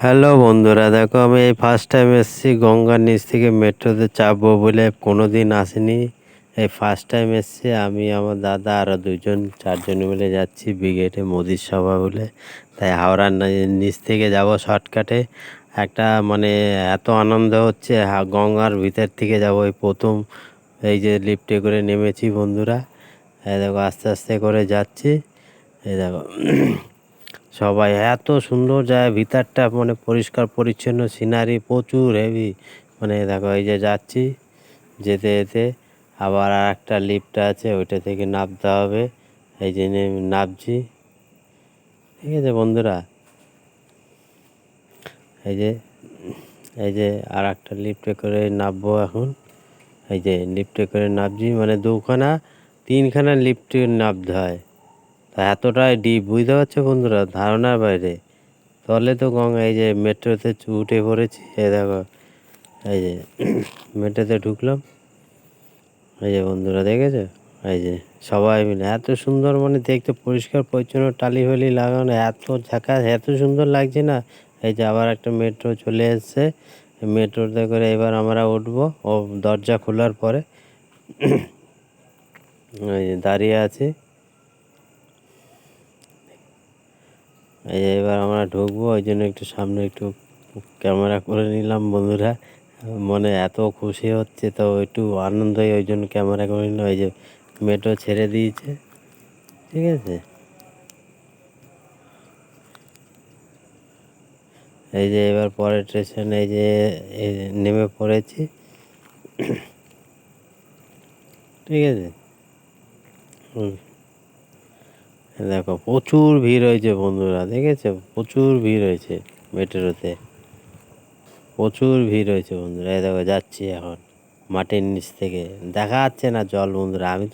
Hello বন্ধুরা, দেখো আমি এই ফার্স্ট টাইম এসেছি গঙ্গার নিচ থেকে মেট্রোতে চাপবো বলে, কোনো দিন আসিনি। এই ফার্স্ট টাইম এসেছি আমি, আমার দাদা আরও দুজন চারজন মিলে যাচ্ছি ব্রিগেডে মোদির সভা বলে। তাই হাওড়ার নিচ থেকে যাব শর্টকাটে। একটা মানে এত আনন্দ হচ্ছে, গঙ্গার ভিতর থেকে যাব এই প্রথম। এই যে লিফটে করে নেমেছি বন্ধুরা, এই দেখো আস্তে আস্তে করে যাচ্ছি। এই দেখো সবাই এত সুন্দর যায় ভিতরটা, মানে পরিষ্কার পরিচ্ছন্ন, সিনারি প্রচুর হেভি। মানে দেখো এই যে যাচ্ছি, যেতে যেতে আবার আর একটা লিফট আছে, ওইটা থেকে নামতে হবে। এই যে নামছি, ঠিক আছে বন্ধুরা। এই যে এই যে আর একটা লিফটে করে নামবো এখন। এই যে লিফটে করে নামছি, মানে তিনখানা লিফটে নামতে হয়। তা এতটাই ডিপ, বুঝতে পারছো বন্ধুরা, ধারণার বাইরে। তলে তো গঙ্গা। এই যে মেট্রোতে উঠে পড়েছি, এই দেখো এই যে মেট্রোতে ঢুকলাম। এই যে বন্ধুরা দেখেছো, এই যে সবাই মিলে এত সুন্দর, মানে দেখতে পরিষ্কার পরিচ্ছন্ন, টালি ফালি লাগানো, এত ঝাঁকাশ, এত সুন্দর লাগছে না। এই যে আবার একটা মেট্রো চলে এসছে, মেট্রোতে করে এবার আমরা উঠবো। ও দরজা খোলার পরে এই যে দাঁড়িয়ে আছি। এই যে এবার আমরা ঢুকবো, ওই জন্য একটু সামনে একটু ক্যামেরা করে নিলাম বন্ধুরা। মনে এত খুশি হচ্ছে, তো একটু আনন্দই, ওই জন্য ক্যামেরা করে নিলাম। এই যে মেট্রো ছেড়ে দিয়েছে, ঠিক আছে। এই যে এবার পরের স্টেশন, এই যে নেমে পড়েছি, ঠিক আছে। দেখো প্রচুর ভিড় হয়েছে বন্ধুরা, দেখেছো, প্রচুর ভিড় হয়েছে মেট্রোতে, প্রচুর ভিড় হয়েছে বন্ধুরা। এই দেখো যাচ্ছি এখন মাটির নিচ থেকে, দেখা যাচ্ছে না জল বন্ধুরা। আমি